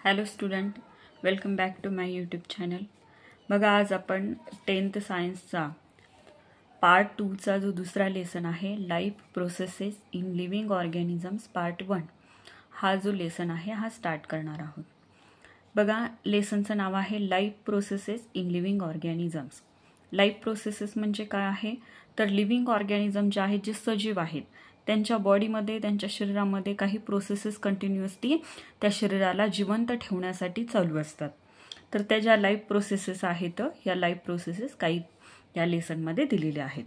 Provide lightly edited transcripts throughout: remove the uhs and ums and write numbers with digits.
Hello student, welcome back to my YouTube channel. बघा, आज आपण 10th सायन्सचा पार्ट 2चा जो दुसरा लेसन आहे, life processes in living organisms part 1, हा जो लेसन आहे हा स्टार्ट करणार आहोत. बघा, लेसनचं नाव आहे life processes in living organisms. Life processes म्हणजे काय आहे, तर लिव्हिंग ऑर्गॅनिझम जे आहेत, जे सजीव आहेत, त्यांच्या बॉडीमध्ये, त्यांच्या शरीरामध्ये काही प्रोसेसेस कंटिन्युअसली त्या शरीराला जिवंत ठेवण्यासाठी चालू असतात. तर त्या ज्या लाईफ प्रोसेसेस आहेत, या लाईफ प्रोसेसेस काही या लेसनमध्ये दिलेले आहेत.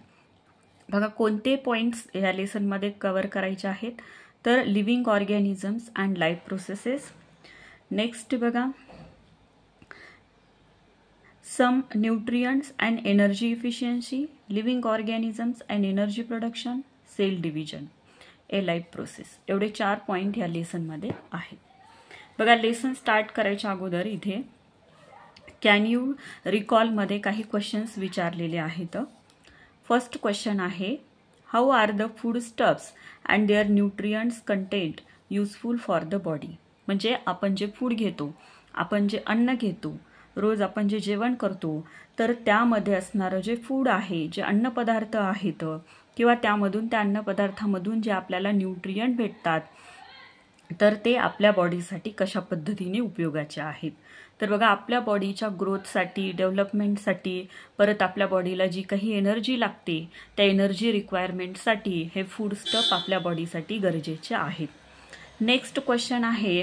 बघा, कोणते पॉईंट्स या लेसनमध्ये कव्हर करायचे आहेत, तर living organisms and life processes. Next बघा, some nutrients and energy efficiency, living organisms and energy production, cell division, a life process. एवढे 4 पॉईंट या लेसनमध्ये आहेत. बघा, लेसन स्टार्ट करायच्या अगोदर इथे कॅन यू रिकॉलमध्ये काही क्वेश्चन्स विचारलेले आहेत. फर्स्ट क्वेश्चन आहे, how are the food stuffs and their nutrients content useful for the body. म्हणजे आपण जे फूड घेतो, आपण जे अन्न घेतो, रोज आपण जे जेवण करतो, तर त्यामध्ये असणारं जे फूड आहे, जे अन्नपदार्थ आहेत, किंवा त्यामधून, त्या अन्नपदार्थामधून जे आपल्याला न्यूट्रियंट भेटतात, तर ते आपल्या बॉडीसाठी कशा पद्धतीने उपयोगाचे आहेत. तर बघा, आपल्या बॉडीच्या ग्रोथसाठी, डेव्हलपमेंटसाठी, परत आपल्या बॉडीला जी काही एनर्जी लागते, त्या एनर्जी रिक्वायरमेंटसाठी हे फूड स्टफ आपल्या बॉडीसाठी गरजेचे आहेत. नेक्स्ट क्वेश्चन आहे,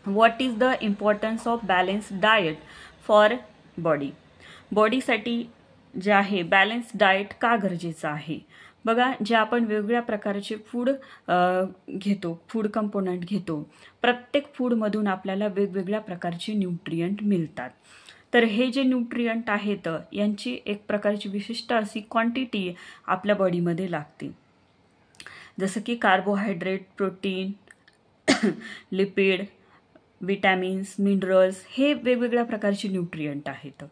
what is the importance of balance diet for body. बॉडीसाठी जे आहे बॅलन्स डाएट का गरजेचं आहे. बघा, जे आपण वेगवेगळ्या प्रकारचे फूड घेतो, फूड कंपोनंट घेतो, प्रत्येक फूडमधून आपल्याला वेगवेगळ्या प्रकारचे न्यूट्रियंट मिळतात. तर हे जे न्यूट्रियंट आहेत, यांची एक प्रकारची विशिष्ट अशी क्वांटिटी आपल्या बॉडीमध्ये लागते. जसं की carbohydrate, protein, lipid, vitamins, minerals, हे वेगवेगळ्या प्रकारचे न्यूट्रियंट आहेत.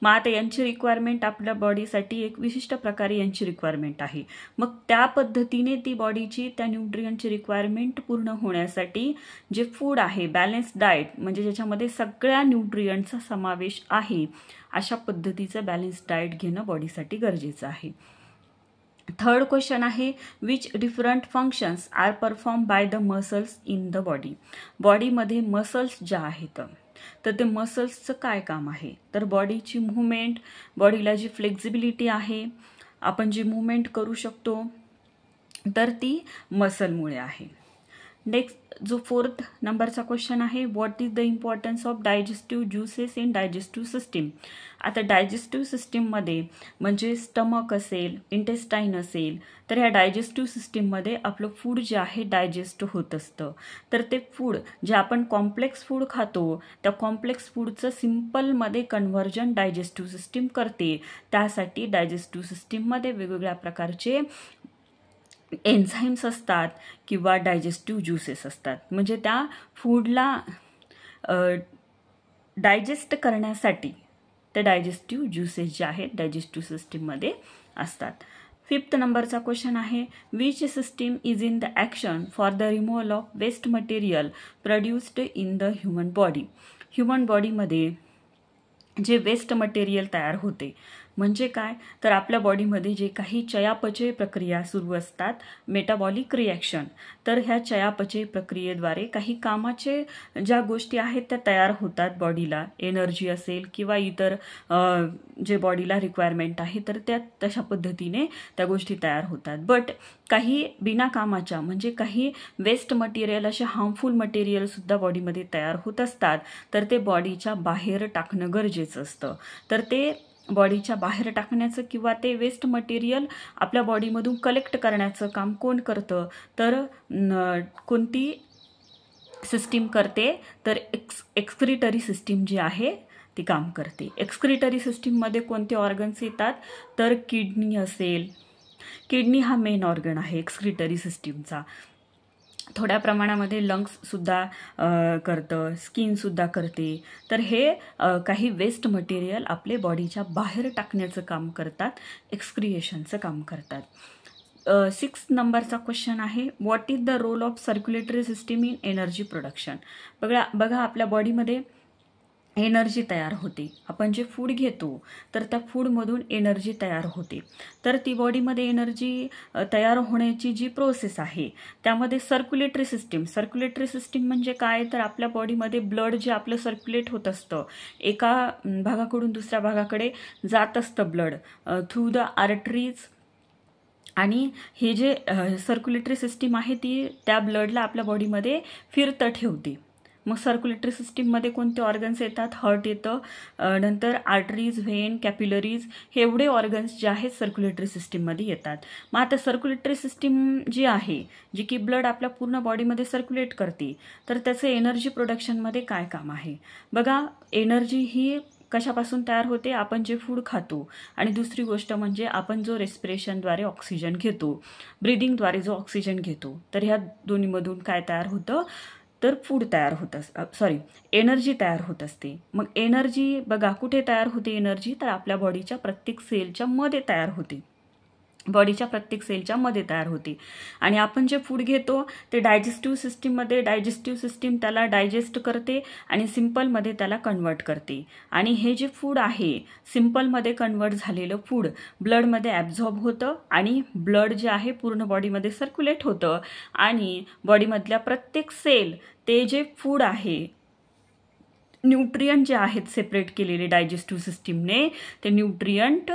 मग आता यांची रिक्वायरमेंट आपल्या बॉडीसाठी एक विशिष्ट प्रकारे यांची रिक्वायरमेंट आहे. मग त्या पद्धतीने ती बॉडीची त्या न्यूट्रियंटची रिक्वायरमेंट पूर्ण होण्यासाठी जे फूड आहे, बॅलन्स डाएट, म्हणजे ज्याच्यामध्ये सगळ्या न्यूट्रियंटचा समावेश आहे, अशा पद्धतीचं बॅलन्स डाएट घेणं बॉडीसाठी गरजेचं आहे. थर्ड क्वेश्चन आहे, which different functions are perform by the muscles in the body. बॉडीमध्ये मसल्स ज्या आहेत, तर ते मसल्सचं काय काम आहे, तर बॉडीची मुवमेंट, बॉडीला जी फ्लेक्झिबिलिटी आहे, आपण जी मुवमेंट करू शकतो, तर ती मसलमुळे आहे. नेक्स्ट जो 4th नंबरचा क्वेश्चन आहे, what is the importance of digestive juices in digestive system. आता डायजेस्टिव्ह सिस्टीममध्ये म्हणजे स्टमक असेल, इंटेस्टाईन असेल, तर ह्या डायजेस्टिव्ह सिस्टीममध्ये आपलं फूड जे आहे डायजेस्ट होत असतं. तर ते फूड जे आपण कॉम्प्लेक्स फूड खातो, त्या कॉम्प्लेक्स फूडचं सिम्पलमध्ये कन्व्हर्जन डायजेस्टिव्ह सिस्टीम करते. त्यासाठी डायजेस्टिव्ह सिस्टीममध्ये वेगवेगळ्या प्रकारचे एन्झाईम्स असतात किंवा डायजेस्टिव्ह ज्युसेस असतात. म्हणजे त्या फूडला डायजेस्ट करण्यासाठी ते डायजेस्टिव्ह ज्युसेस जे आहेत डायजेस्टिव्ह सिस्टीममध्ये असतात. 5th नंबरचा क्वेश्चन आहे, which system is in the action for the removal of waste material produced in the human body. Human बॉडीमध्ये जे वेस्ट मटेरियल तयार होते, म्हणजे काय, तर आपल्या बॉडीमध्ये जे काही चयापचय प्रक्रिया सुरू असतात, मेटाबॉलिक रिॲक्शन, तर ह्या चयापचय प्रक्रियेद्वारे काही कामाचे ज्या गोष्टी आहेत त्या तयार होतात बॉडीला, एनर्जी असेल किंवा इतर जे बॉडीला रिक्वायरमेंट आहे, तर त्या तशा पद्धतीने त्या गोष्टी तयार होतात. बट काही बिनाकामाच्या, म्हणजे काही वेस्ट मटेरियल, असे हार्मफुल मटेरियलसुद्धा बॉडीमध्ये तयार होत असतात, तर ते बॉडीच्या बाहेर टाकणं गरजेचं असतं. तर ते बॉडीच्या बाहेर टाकण्याचं किंवा ते वेस्ट मटेरियल आपल्या बॉडीमधून कलेक्ट करण्याचं काम कोण करतं, तर कोणती सिस्टीम करते, तर एक्सक्रिटरी सिस्टीम जी आहे ती काम करते. एक्सक्रिटरी सिस्टीममध्ये कोणते ऑर्गन्स येतात, तर किडनी असेल, किडनी हा मेन ऑर्गन आहे एक्सक्रिटरी सिस्टीमचा. थोड्या प्रमाणामध्ये लंग्ससुद्धा करतं, स्किनसुद्धा करते. तर हे काही वेस्ट मटेरियल आपले बॉडीच्या बाहेर टाकण्याचं काम करतात, एक्सक्रिएशनचं काम करतात. 6 नंबरचा क्वेश्चन आहे, what is the role of circulatory system in energy production. बघा आपल्या बॉडीमध्ये एनर्जी तयार होते. आपण जे फूड घेतो तर त्या फूडमधून एनर्जी तयार होते. तर ती बॉडीमध्ये एनर्जी तयार होण्याची जी प्रोसेस आहे त्यामध्ये सर्क्युलेटरी सिस्टीम म्हणजे काय, तर आपल्या बॉडीमध्ये ब्लड जे आपलं सर्क्युलेट होत असतं, एका भागाकडून दुसऱ्या भागाकडे जात असतं ब्लड थ्रू द आर्टरीज. आणि हे जे सर्क्युलेटरी सिस्टीम आहे ती त्या ब्लडला आपल्या बॉडीमध्ये फिरतं ठेवते. मग सर्क्युलेटरी सिस्टीममध्ये कोणते ऑर्गन्स येतात, हार्ट येतं, नंतर आर्टरीज, व्हेन, कॅपिलरीज, हे एवढे ऑर्गन्स जे आहेत सर्क्युलेटरी सिस्टीममध्ये येतात. मग आता सर्क्युलेटरी सिस्टीम जी आहे जी की ब्लड आपल्या पूर्ण बॉडीमध्ये सर्क्युलेट करते, तर त्याचं एनर्जी प्रोडक्शनमध्ये काय काम आहे. बघा एनर्जी ही कशापासून तयार होते, आपण जे फूड खातो, आणि दुसरी गोष्ट म्हणजे आपण जो रेस्पिरेशनद्वारे ऑक्सिजन घेतो, ब्रिदिंगद्वारे जो ऑक्सिजन घेतो, तर ह्या दोन्हीमधून काय तयार होतं, तर फूड तयार होत एनर्जी तयार होत असते. मग एनर्जी बघा कुठे तयार होते एनर्जी, तर आपल्या बॉडीच्या प्रत्येक सेलच्या मध्ये तयार होते. आणि आपण जे फूड घेतो ते डायजेस्टिव्ह सिस्टीम त्याला डायजेस्ट करते आणि सिम्पलमध्ये त्याला कन्वर्ट करते. आणि हे जे फूड आहे सिम्पलमध्ये कन्वर्ट झालेलं फूड ब्लडमध्ये ॲब्झॉर्ब होतं आणि ब्लड जे आहे पूर्ण बॉडीमध्ये सर्क्युलेट होतं आणि बॉडीमधल्या प्रत्येक सेल ते जे फूड आहे, न्यूट्रियंट जे आहेत सेपरेट केलेले डायजेस्टिव्ह सिस्टीमने, ते न्यूट्रियंट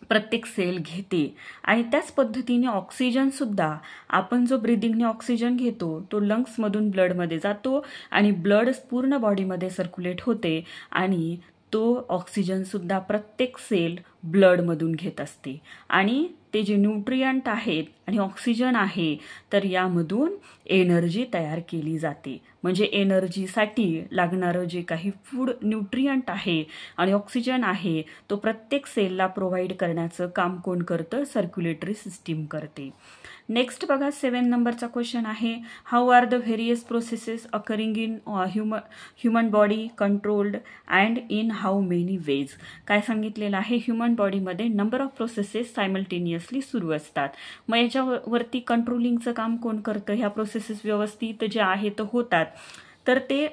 प्रत्येक सेल घेते. आणि त्याच पद्धतीने ऑक्सिजनसुद्धा आपण जो ब्रिदिंगने ऑक्सिजन घेतो तो लंग्समधून ब्लडमध्ये जातो आणि ब्लड पूर्ण बॉडीमध्ये सर्क्युलेट होते आणि तो ऑक्सिजनसुद्धा प्रत्येक सेल ब्लडमधून घेत असते. आणि ते जे न्यूट्रियंट आहेत आणि ऑक्सिजन आहे तर यामधून एनर्जी तयार केली जाते. म्हणजे एनर्जीसाठी लागणारं जे काही फूड न्यूट्रियंट आहे आणि ऑक्सिजन आहे तो प्रत्येक सेलला प्रोव्हाइड करण्याचं काम कोण करतं, सर्क्युलेटरी सिस्टीम करते. नेक्स्ट बघा 7 नंबरचा क्वेश्चन आहे, how are the various processes occurring in human body controlled and in how many ways. काय सांगितलेलं आहे, ह्युमन बॉडीमध्ये नंबर ऑफ प्रोसेसेस सायमल्टेनियसली सुरू असतात. मग याच्यावरती कंट्रोलिंगचं काम कोण करतं, ह्या प्रोसेसेस व्यवस्थित जे आहेत होतात, तर ते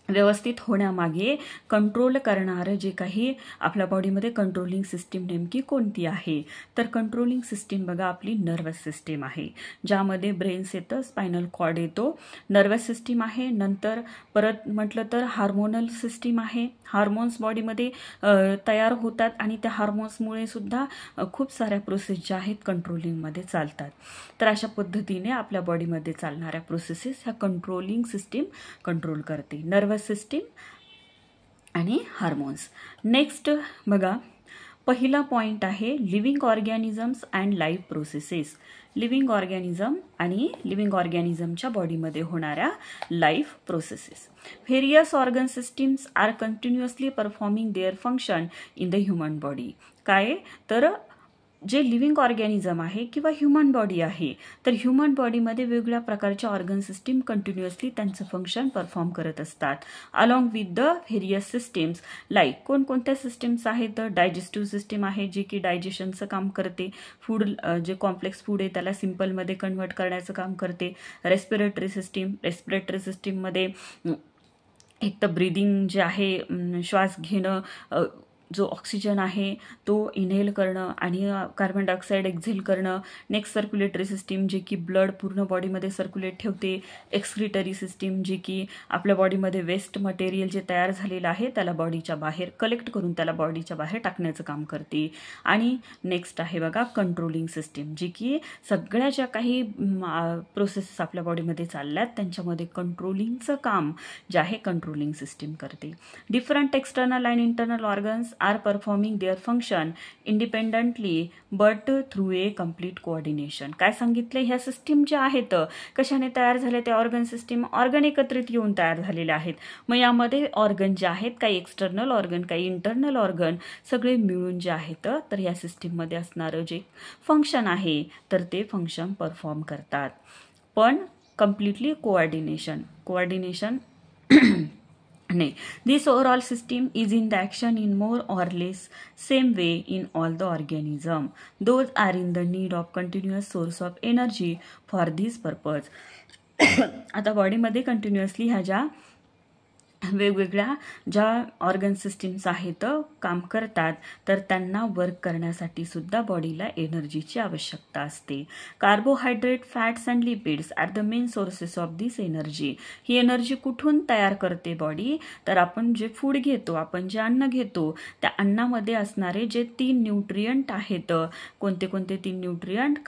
व्यवस्थित होण्यामागे कंट्रोल करणारं जे काही आपल्या बॉडीमध्ये कंट्रोलिंग सिस्टीम नेमकी कोणती आहे, तर कंट्रोलिंग सिस्टीम बघा आपली नर्वस सिस्टीम आहे, ज्यामध्ये ब्रेन्स येतं, स्पायनल कॉर्ड येतो, नर्वस सिस्टीम आहे. नंतर परत म्हटलं तर हार्मोनल सिस्टीम आहे, हार्मोन्स बॉडीमध्ये तयार होतात आणि त्या हार्मोन्समुळे सुद्धा खूप साऱ्या प्रोसेस ज्या आहेत कंट्रोलिंगमध्ये चालतात. तर अशा पद्धतीने आपल्या बॉडीमध्ये चालणाऱ्या प्रोसेसेस ह्या कंट्रोलिंग सिस्टीम कंट्रोल करते, नर्वस सिस्टीम आणि हार्मोन्स. नेक्स्ट बघा पहिला पॉइंट आहे living organisms and life processes. Living organism आणि लिव्हिंग ऑर्गॅनिझमच्या बॉडीमध्ये होणाऱ्या life processes. Various organ systems are continuously performing their function in the human body. काय, तर जे लिव्हिंग ऑर्गॅनिझम आहे किंवा ह्युमन बॉडी आहे, तर ह्युमन बॉडीमध्ये वेगवेगळ्या प्रकारच्या ऑर्गन सिस्टीम कंटिन्युअसली त्यांचं फंक्शन परफॉर्म करत असतात. Along with the various systems like कोणकोणत्या सिस्टीम्स आहेत, तर डायजेस्टिव्ह सिस्टीम आहे जी की डायजेशनचं काम करते, फूड जे कॉम्प्लेक्स फूड आहे त्याला सिम्पलमध्ये कन्वर्ट करण्याचं काम करते. रेस्पिरेटरी सिस्टीममध्ये एक तर ब्रिदिंग जे आहे, श्वास घेणं, जो ऑक्सिजन आहे तो इनहेल करणं आणि कार्बन डायऑक्साईड एक्झेल करणं. नेक्स्ट सर्क्युलेटरी सिस्टीम जे की ब्लड पूर्ण बॉडीमध्ये सर्क्युलेट ठेवते. एक्सक्रिटरी सिस्टीम जी की आपल्या बॉडीमध्ये वेस्ट मटेरियल जे तयार झालेलं आहे त्याला बॉडीच्या बाहेर कलेक्ट करून त्याला बॉडीच्या बाहेर टाकण्याचं काम करते. आणि नेक्स्ट आहे बघा कंट्रोलिंग सिस्टीम जी की सगळ्या ज्या काही प्रोसेसेस आपल्या बॉडीमध्ये चालल्यात त्यांच्यामध्ये कंट्रोलिंगचं काम जे आहे कंट्रोलिंग सिस्टीम करते. Different external and internal organs are performing their function independently but through a complete coordination. काय सांगितले, ह्या सिस्टीम ज्या आहेत कशाने तयार झाले, त्या ऑर्गन सिस्टीम ऑर्गन एकत्रित येऊन तयार झालेले आहेत. मग यामध्ये ऑर्गन जे आहेत काही एक्सटर्नल ऑर्गन काही इंटरनल ऑर्गन सगळे मिळून जे आहेत तर या सिस्टीममध्ये असणारं जे फंक्शन आहे तर ते फंक्शन परफॉर्म करतात. पण कम्प्लिटली कोऑर्डिनेशन नाही, this overall system is in the action in more or less same way in all the organism. Those are in the need of continuous source of energy for this purpose. आता बॉडीमध्ये continuously ह्या ज्या वेगवेगळ्या ज्या organ systems आहेत काम करतात, तर त्यांना वर्क करण्यासाठी सुद्धा बॉडीला एनर्जीची आवश्यकता असते. Carbohydrate, fats and lipids are the main sources of this energy. ही एनर्जी कुठून तयार करते बॉडी? तर आपण जे फूड घेतो, आपण जे अन्न घेतो, त्या अन्नामध्ये असणारे जे 3 न्यूट्रियंट आहेत. कोणते कोणते 3 nutrient?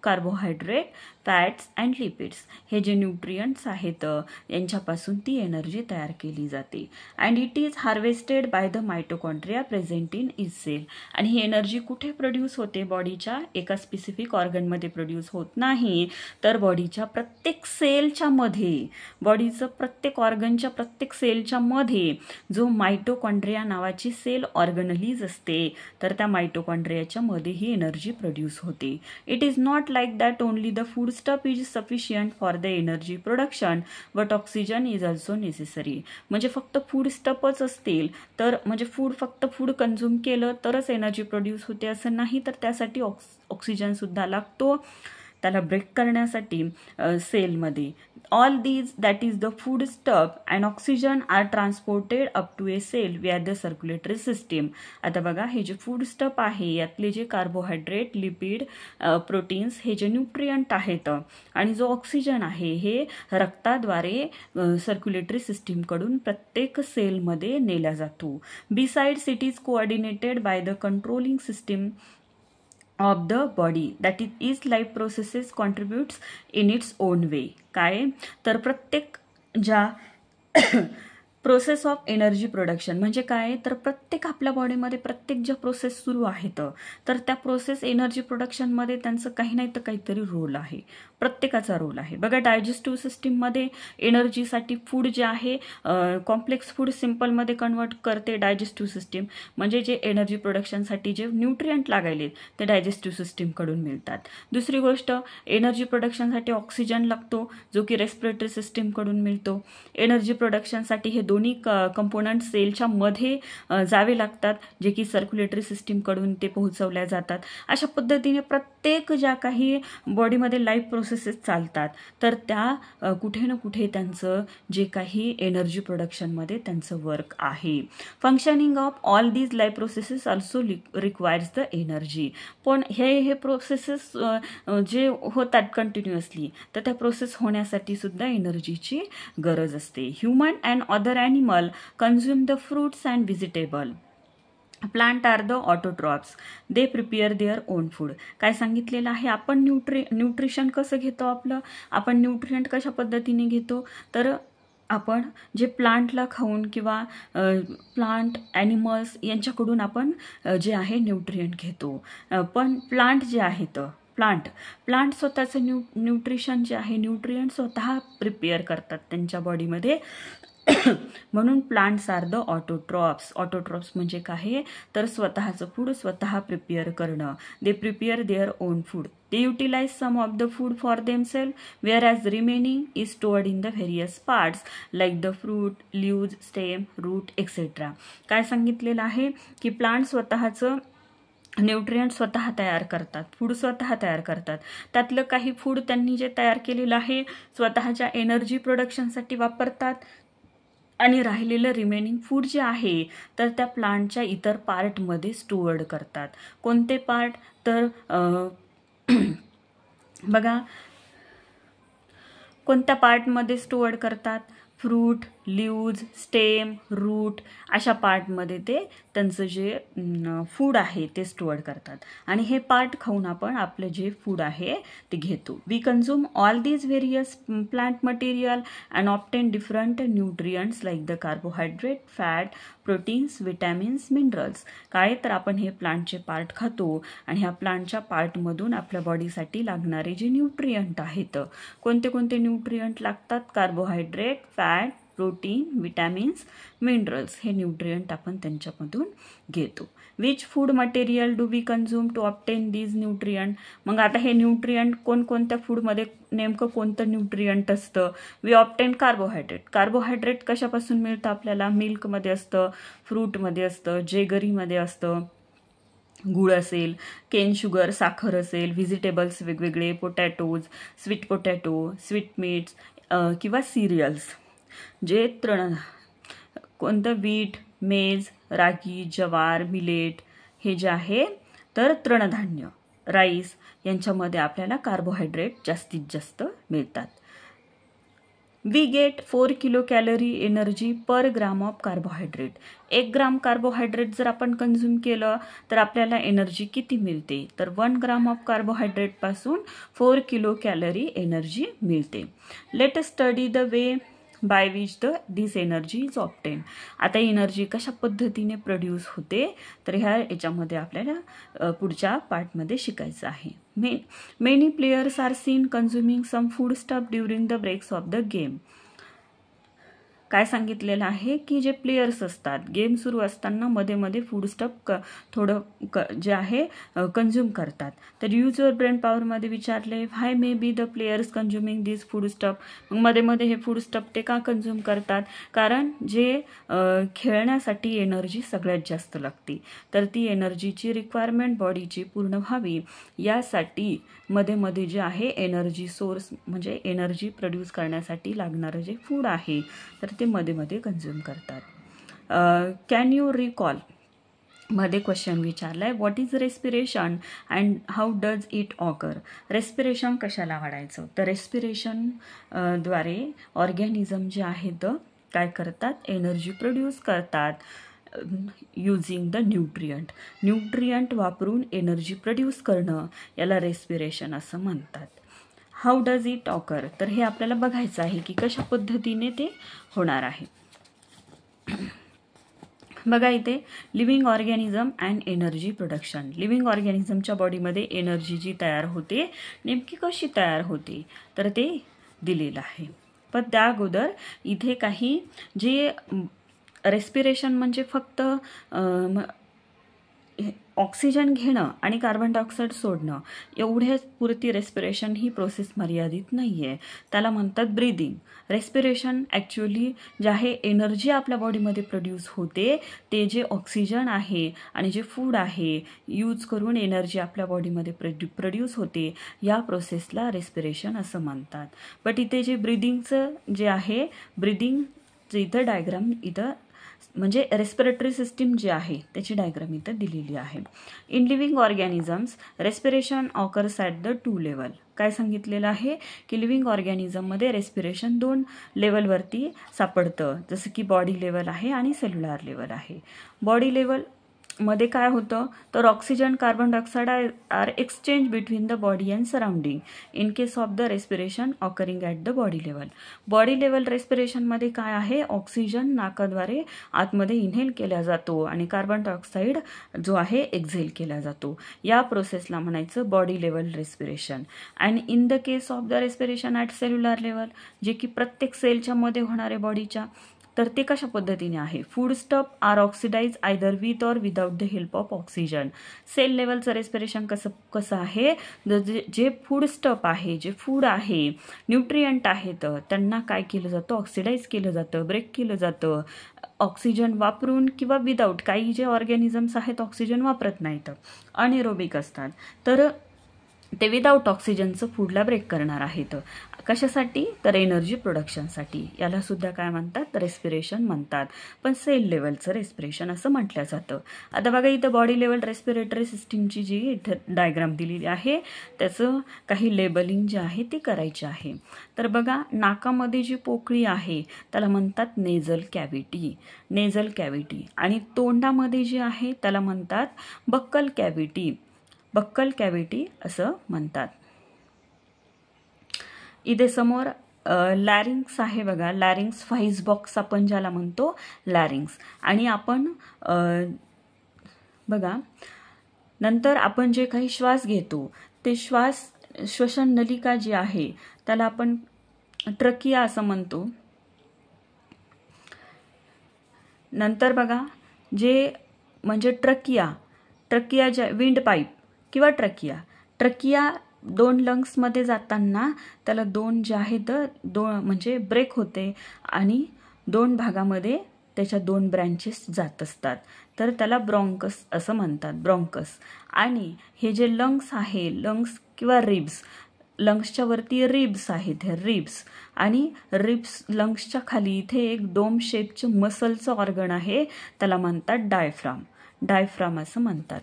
Carbohydrate, fats and lipids. हे जे न्यूट्रियंट्स आहेत यांच्यापासून ती एनर्जी तयार केली जाते. And it is harvested by the mitochondria present in each sale. आणि ही एनर्जी कुठे प्रोड्यूस होते? बॉडीच्या एका स्पेसिफिक ऑर्गनमध्ये प्रोड्यूस होत नाही, तर बॉडीच्या प्रत्येक सेलच्या मध्ये, बॉडीचं प्रत्येक ऑर्गनच्या प्रत्येक सेलच्या मध्ये जो मायटोकॉन्ड्रिया नावाची सेल ऑर्गनलीज असते, तर त्या मायटोकॉन्ड्रियाच्या मध्ये ही एनर्जी प्रोड्यूस होते. It is not like that only the food stuff is sufficient for the energy production but oxygen is also necessary. म्हणजे फक्त फूड स्टफच असतील तर, म्हणजे फक्त फूड कन्झ्युम केलं तरच एनर्जी प्रोड्यूस होते असं नाही, तर त्यासाठी ऑक्सिजन सुद्धा लागतो त्याला ब्रेक करण्यासाठी सेलमध्ये. All these that is the food stuff and oxygen are transported up to a cell via the circulatory system. आता बघा, हे जे फूड स्टफ आहे यातले जे कार्बोहायड्रेट, लिपिड, प्रोटीन्स हे जे न्यूट्रियंट आहेत आणि जो ऑक्सिजन आहे हे रक्ताद्वारे सर्क्युलेटरी सिस्टीमकडून प्रत्येक सेलमध्ये नेला जातो. Besides it is coordinated by the controlling system of the body that is life processes contributes in its own way. काय? तर प्रत्येक ज्या प्रोसेस ऑफ एनर्जी प्रोडक्शन म्हणजे काय? तर प्रत्येक आपल्या बॉडीमध्ये प्रत्येक ज्या प्रोसेस सुरू आहेत, तर त्या प्रोसेस एनर्जी प्रोडक्शनमध्ये त्यांचं काही नाही तर काहीतरी रोल आहे, प्रत्येकाचा रोल आहे. बघा, डायजेस्टिव्ह सिस्टीममध्ये एनर्जीसाठी फूड जे आहे कॉम्प्लेक्स फूड सिम्पलमध्ये कन्वर्ट करते डायजेस्टिव्ह सिस्टीम. म्हणजे जे एनर्जी प्रोडक्शनसाठी जे न्यूट्रियंट लागायले ते डायजेस्टिव्ह सिस्टीमकडून मिळतात. दुसरी गोष्ट, एनर्जी प्रोडक्शनसाठी ऑक्सिजन लागतो जो की रेस्पिरेटरी सिस्टीमकडून मिळतो. एनर्जी प्रोडक्शनसाठी हे दोन्ही कंपोनंट सेलच्या मध्ये जावे लागतात, जे की सर्क्युलेटरी सिस्टीमकडून ते पोहोचवल्या जातात. अशा पद्धतीने प्रत्येक ज्या काही बॉडीमध्ये लाईफ प्रोसेसेस चालतात, तर त्या कुठे ना कुठे त्यांचं जे काही एनर्जी प्रोडक्शनमध्ये त्यांचं वर्क आहे. Functioning of all these life processes also requires the energy. पण हे प्रोसेसेस जे होतात कंटिन्युअसली, तर त्या प्रोसेस होण्यासाठी सुद्धा एनर्जीची गरज असते. Human and other animal consume the fruits and vegetable. Plant are the autotrophs, they prepare their own food. काय सांगितलेलं आहे? आपण न्यूट्रिशन कसं घेतो आपण न्यूट्रियंट कशा पद्धतीने घेतो? तर आपण जे प्लांटला खाऊन किंवा प्लांट, ॲनिमल्स यांच्याकडून आपण जे आहे न्यूट्रियंट घेतो. पण प्लांट जे आहेत, प्लांट स्वतःचं न्यूट्रिशन जे आहे, न्यूट्रियंट स्वतः प्रिपेअर करतात त्यांच्या बॉडीमध्ये. म्हणून plants are the autotrophs. Autotrophs म्हणजे काय? तर स्वतःचं फूड स्वतः प्रिपेअर करणं. They prepare their own food. They utilize some of the food for themselves, whereas the remaining is stored in the various parts like the fruit, leaves, stem, root, etc. काय सांगितलेलं आहे की plant स्वतःचं nutrient स्वतः तयार करतात, food स्वतः तयार करतात. त्यातलं काही फूड त्यांनी जे तयार केलेलं आहे स्वतःच्या एनर्जी प्रोडक्शनसाठी वापरतात आणि राहिलेलं रिमेनिंग फूड जे आहे तर त्या प्लांटच्या इतर पार्टमध्ये स्टोअर्ड करतात. कोणते पार्ट? तर बघा, कोणत्या पार्टमध्ये स्टोअर्ड करतात? फ्रूट, लीव्ज, स्टेम, रूट अशा पार्टमध्ये ते त्यांचं जे फूड आहे ते स्टोअर करतात. आणि हे पार्ट खाऊन आपण आपलं जे फूड आहे ते घेतो. We consume all these various plant material and obtain different nutrients like the carbohydrate, fat, proteins, vitamins, minerals. काय? तर आपण हे प्लांटचे पार्ट खातो आणि ह्या प्लांटच्या पार्टमधून आपल्या बॉडीसाठी लागणारे जे न्यूट्रियंट आहेत, कोणते कोणते न्यूट्रियंट लागतात? Carbohydrate, fat, protein, vitamins, minerals हे न्यूट्रियंट आपण त्यांच्यामधून घेतो. Which food material do we consume to obtain these nutrient. मग आता हे न्यूट्रियंट कोणकोणत्या फूडमध्ये नेमकं कोणतं न्यूट्रियंट असतं. We obtain carbohydrate. कार्बोहायड्रेट कशापासून मिळतं आपल्याला. मिल्कमध्ये असतं, फ्रूटमध्ये असतं, जेगरीमध्ये असतं, गूळ असेल, केन शुगर साखर असेल, व्हेजिटेबल्स वेगवेगळे, potatoes, sweet potato, sweet meats किंवा सिरियल्स जे कोणतं वीट, मेज, रागी, ज्वार, मिलेट हे जे आहे तर तृणधान्य, राईस यांच्यामध्ये आपल्याला कार्बोहायड्रेट जास्तीत जास्त मिळतात. We get 4 kilo calorie energy per gram of carbohydrate. 1 gram carbohydrate जर आपण कन्झ्युम केलं तर आपल्याला एनर्जी किती मिळते. तर 1 ग्राम ऑफ कार्बोहायड्रेटपासून 4 किलो कॅलरी एनर्जी मिळते. Let us study the way by which this energy is obtain. आता एनर्जी कशा पद्धतीने प्रोड्यूस होते तर याच्यामध्ये आपल्याला पुढच्या पार्टमध्ये शिकायचं आहे. Many players are seen consuming some food stuff during the breaks of the game. काय सांगितलेलं आहे की जे प्लेयर्स असतात गेम सुरू असताना मध्ये मध्ये फूड स्टफ जे आहे कन्झ्युम करतात. तर यूज युअर ब्रेन पॉवरमध्ये विचारले why may be the players consuming this food stuff. मग मध्ये मध्ये हे फूड स्टफ ते का कन्झ्युम करतात. कारण जे खेळण्यासाठी एनर्जी सगळ्यात जास्त लागते तर ती एनर्जीची रिक्वायरमेंट बॉडीची पूर्ण व्हावी यासाठी मध्ये मध्ये जे आहे एनर्जी सोर्स म्हणजे एनर्जी प्रोड्यूस करण्यासाठी लागणारं जे फूड आहे तर ते मध्ये मध्ये कन्झ्युम करतात. कॅन यू रिकॉल मध्ये क्वेश्चन विचारलाय what is respiration and how does it occur. Respiration कशाला वाढायचं तर रेस्पिरेशन द्वारे ऑर्गॅनिझम जे आहेत काय करतात एनर्जी प्रोड्यूस करतात. युजिंग द न्यूट्रियंट वापरून एनर्जी प्रोड्यूस करणं याला रेस्पिरेशन असं म्हणतात. हाऊ डज इट ऑकर तर हे आपल्याला बघायचं आहे की कशा पद्धतीने ते होणार आहे. बघा इथे living organism and energy production. Living ऑर्गॅनिझमच्या बॉडीमध्ये एनर्जी जी तयार होते नेमकी कशी तयार होते तर ते दिलेलं आहे. पण त्या अगोदर इथे काही जे रेस्पिरेशन म्हणजे फक्त ऑक्सिजन घेणं आणि कार्बन डायऑक्साईड सोडणं एवढ्याच पुरती रेस्पिरेशन ही प्रोसेस मर्यादित नाही आहे. त्याला म्हणतात ब्रीदिंग. रेस्पिरेशन ॲक्च्युअली जे आहे एनर्जी आपल्या बॉडीमध्ये प्रोड्यूस होते ते जे ऑक्सिजन आहे आणि जे फूड आहे यूज करून एनर्जी आपल्या बॉडीमध्ये प्रोड्यूस होते या प्रोसेसला रेस्पिरेशन असं म्हणतात. बट इथे जे ब्रीदिंगचं जे आहे ब्रीदिंगचं इथं डायग्राम इथं म्हणजे रेस्पिरेटरी सिस्टीम जी आहे त्याची डायग्राम इथं दिलेली आहे. In living organisms respiration occurs at the 2 level. काय सांगितलेलं आहे की लिव्हिंग ऑर्गॅनिझममध्ये रेस्पिरेशन 2 लेवलवरती सापडतं जसं की बॉडी लेवल आहे आणि सेल्युलर लेवल आहे. बॉडी लेवल मध्ये काय होतं तर oxygen carbon dioxide are exchange between the body and surrounding in case of the respiration occurring at the body level. Body level रेस्पिरेशनमध्ये काय आहे ऑक्सिजन नाकाद्वारे आतमध्ये इनहेल केला जातो आणि कार्बन डायऑक्साईड जो आहे एक्झेल केला जातो. या प्रोसेसला म्हणायचं body level respiration. And in the case of the respiration at cellular level जे की प्रत्येक सेलच्या मध्ये होणारे बॉडीच्या तर ते कशा पद्धतीने आहे. Food stuff are oxidise either with or without the help of oxygen. Cell लेवलचं रेस्पिरेशन कसं आहे जे फूड स्टफ आहे जे फूड आहे न्यूट्रियंट आहेत त्यांना काय केलं जातं ऑक्सिडाइज केलं जातं ब्रेक केलं जातं ऑक्सिजन वापरून किंवा विदाउट. काही जे ऑर्गॅनिझम्स आहेत ऑक्सिजन वापरत नाहीत अनएरोबिक असतात तर ते विदाउट ऑक्सिजनचं फूडला ब्रेक करणार आहेत. कशासाठी तर एनर्जी प्रोडक्शनसाठी. याला सुद्धा काय म्हणतात रेस्पिरेशन म्हणतात. पण सेल लेवलचं रेस्पिरेशन असं म्हटलं जातं. आता बघा इथं बॉडी लेवल रेस्पिरेटरी सिस्टीमची जी इथं डायग्राम दिलेली आहे त्याचं काही लेबलिंग जे आहे ते करायचे आहे. तर बघा नाकामध्ये जी पोकळी आहे त्याला म्हणतात नेझल कॅव्हिटी आणि तोंडामध्ये जी आहे त्याला म्हणतात बक्कल कॅव्हिटी असं म्हणतात. इथे समोर लॅरिंग्स आहे बघा. लॅरिंग्स व्हाईस बॉक्स आपण ज्याला म्हणतो लॅरिंग्स. आणि आपण बघा नंतर आपण जे काही श्वास घेतो ते श्वसन नलिका जी आहे त्याला आपण ट्रकिया असं म्हणतो. नंतर बघा जे म्हणजे ट्रकिया ज्या विंड पाईप किंवा ट्रकिया 2 लंग्समध्ये जाताना त्याला 2 जे आहेत 2 म्हणजे ब्रेक होते आणि 2 भागामध्ये त्याच्या 2 ब्रँचेस जात असतात, तर त्याला ब्रॉन्कस असं म्हणतात, ब्रॉन्कस. आणि हे जे लंग्स आहे, लंग्स किंवा रिब्स, लंग्सच्या वरती रिब्स आहेत, हे रिब्स, आणि रिब्स लंग्सच्या खाली इथे एक डोम शेपचं मसलचं ऑर्गन आहे, त्याला म्हणतात डायफ्राम असं म्हणतात.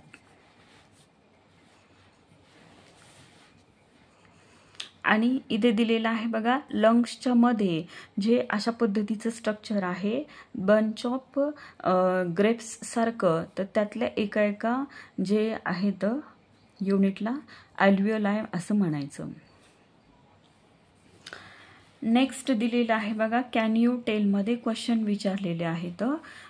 आणि इथे दिलेलं आहे बघा, लंग्सच्या मध्ये जे अशा पद्धतीचं स्ट्रक्चर आहे, बंच ऑफ ग्रेप्स सारखं, तर त्यातल्या एका जे आहेत युनिटला अल्व्हिओलाय असं म्हणायचं. नेक्स्ट दिलेलं आहे बघा, कॅन यू टेलमध्ये क्वेश्चन विचारलेले आहेत.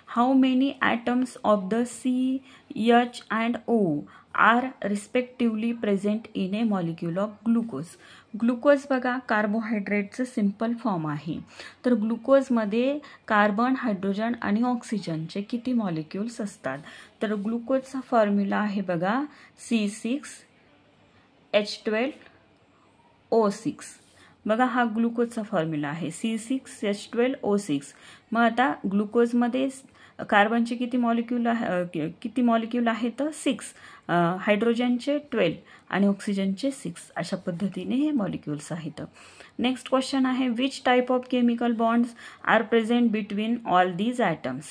How many atoms of the CH and O are respectively present in a molecule of glucose. Glucose बघा कार्बोहायड्रेटचं सिम्पल फॉर्म आहे, तर ग्लुकोजमध्ये कार्बन, हायड्रोजन आणि ऑक्सिजनचे किती मॉलिक्युल्स असतात, तर ग्लुकोजचा फॉर्म्युला आहे बघा C6H12O6. बघा हा ग्लुकोजचा फॉर्म्युला आहे C6H12O6. मग आता ग्लुकोजमध्ये कार्बनचे किती मॉलिक्यूल आहेत 6, हायड्रोजनचे 12 आणि ऑक्सिजनचे 6. अशा पद्धतीने हे मॉलिक्युल्स आहेत. नेक्स्ट क्वेश्चन आहे, which type of chemical bonds are present between all these atoms.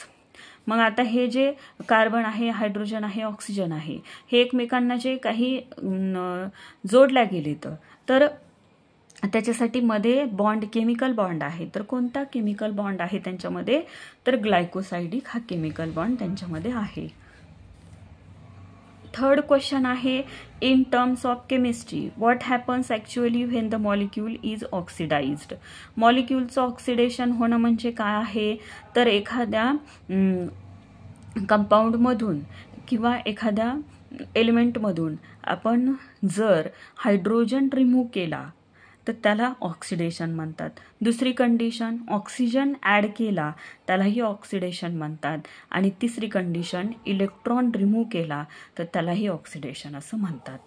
मग आता हे जे कार्बन आहे, हायड्रोजन आहे, ऑक्सिजन आहे, हे एकमेकांना जे काही जोडल्या गेले तर त्याच्यासाठी मध्ये बॉन्ड, केमिकल बॉन्ड आहे, तर कोणता केमिकल बॉन्ड आहे त्यांच्यामध्ये, तर ग्लायकोसाइडिक हा केमिकल बॉन्ड त्यांच्यामध्ये आहे. थर्ड क्वेश्चन आहे, in terms of chemistry what happens actually when the molecule is oxidised. मॉलिक्यूलचं ऑक्सिडेशन होणं म्हणजे काय आहे, तर एखाद्या कंपाऊंडमधून किंवा एखाद्या एलिमेंटमधून आपण जर हायड्रोजन रिमूव्ह केला तर त्याला ऑक्सिडेशन म्हणतात. दुसरी कंडिशन, ऑक्सिजन ॲड केला त्यालाही ऑक्सिडेशन म्हणतात. आणि तिसरी कंडिशन, इलेक्ट्रॉन रिमूव्ह केला तर त्यालाही ऑक्सिडेशन असं म्हणतात.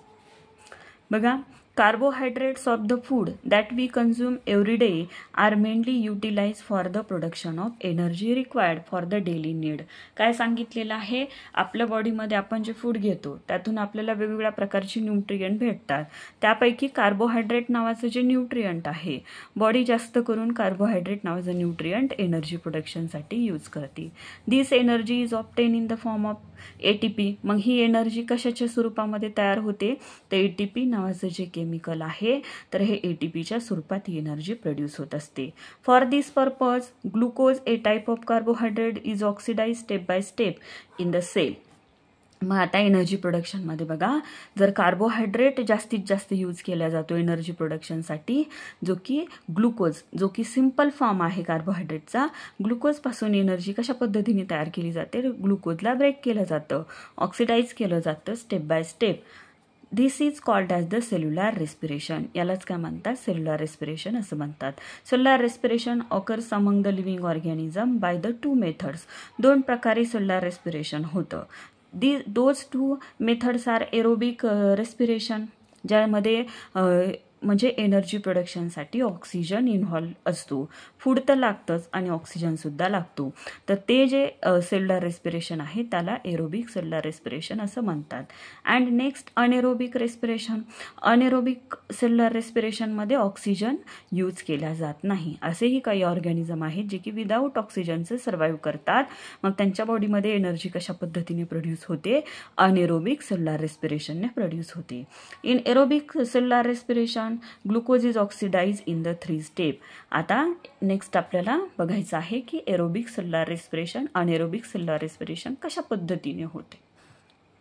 बघा, carbohydrates of the food that we consume every day are mainly utilise for the production of energy required for the daily need. काय सांगितलेलं आहे, आपल्या बॉडीमध्ये आपण जे फूड घेतो त्यातून आपल्याला वेगवेगळ्या प्रकारची न्यूट्रियंट भेटतात. त्यापैकी कार्बोहायड्रेट नावाचं जे न्यूट्रियंट आहे, बॉडी जास्त करून कार्बोहायड्रेट नावाचं न्यूट्रियंट एनर्जी प्रोडक्शनसाठी यूज करते. This energy is obtain in the form of ATP. मग ही एनर्जी कशाच्या स्वरूपामध्ये तयार होते, तर ATP नावाचं जे केमिकल आहे, तर हे ATPच्या स्वरूपात ही एनर्जी प्रोड्यूस होत असते. For this purpose glucose, a type of carbohydrate, is oxidise step by step in the cell. मग आता एनर्जी प्रोडक्शनमध्ये बघा, जर कार्बोहायड्रेट जास्तीत जास्त यूज केला जातो एनर्जी प्रोडक्शनसाठी, जो की ग्लुकोज, जो की सिंपल फॉर्म आहे कार्बोहायड्रेटचा, ग्लुकोजपासून एनर्जी कशा पद्धतीने तयार केली जाते, ग्लुकोजला ब्रेक केलं जातं, ऑक्सिडाइज केलं जातं step by step. This is called as the cellular respiration. यालाच काय म्हणतात, सेल्युलर रेस्पिरेशन असं म्हणतात. Cellular respiration occurs among the living organism by the 2 methods. 2 प्रकारे सेल्युलर रेस्पिरेशन होतं. those 2 methods are aerobic respiration, ज्यामध्ये म्हणजे एनर्जी प्रोडक्शनसाठी ऑक्सिजन इन्व्हॉल्व असतो. फूड तर लागतंच आणि ऑक्सिजनसुद्धा लागतो. तर ते जे सेल्युलर रेस्पिरेशन आहे त्याला एरोबिक सेल्युलर रेस्पिरेशन असं म्हणतात. And next anaerobic respiration. Anaerobic cellular रेस्पिरेशनमध्ये ऑक्सिजन यूज केला जात नाही. असेही काही ऑर्गॅनिझम आहेत जे की विदाऊट ऑक्सिजनचे सर्व्हाइव्ह करतात. मग त्यांच्या बॉडीमध्ये एनर्जी कशा पद्धतीने प्रोड्यूस होते, अनएरोबिक सेल्युलर रेस्पिरेशनने प्रोड्यूस होते. In aerobic cellular respiration glucose is oxidise in the 3 step. आता नेक्स्ट आपल्याला बघायचं आहे की aerobic cellular respiration, anaerobic cellular respiration कशा पद्धतीने होते.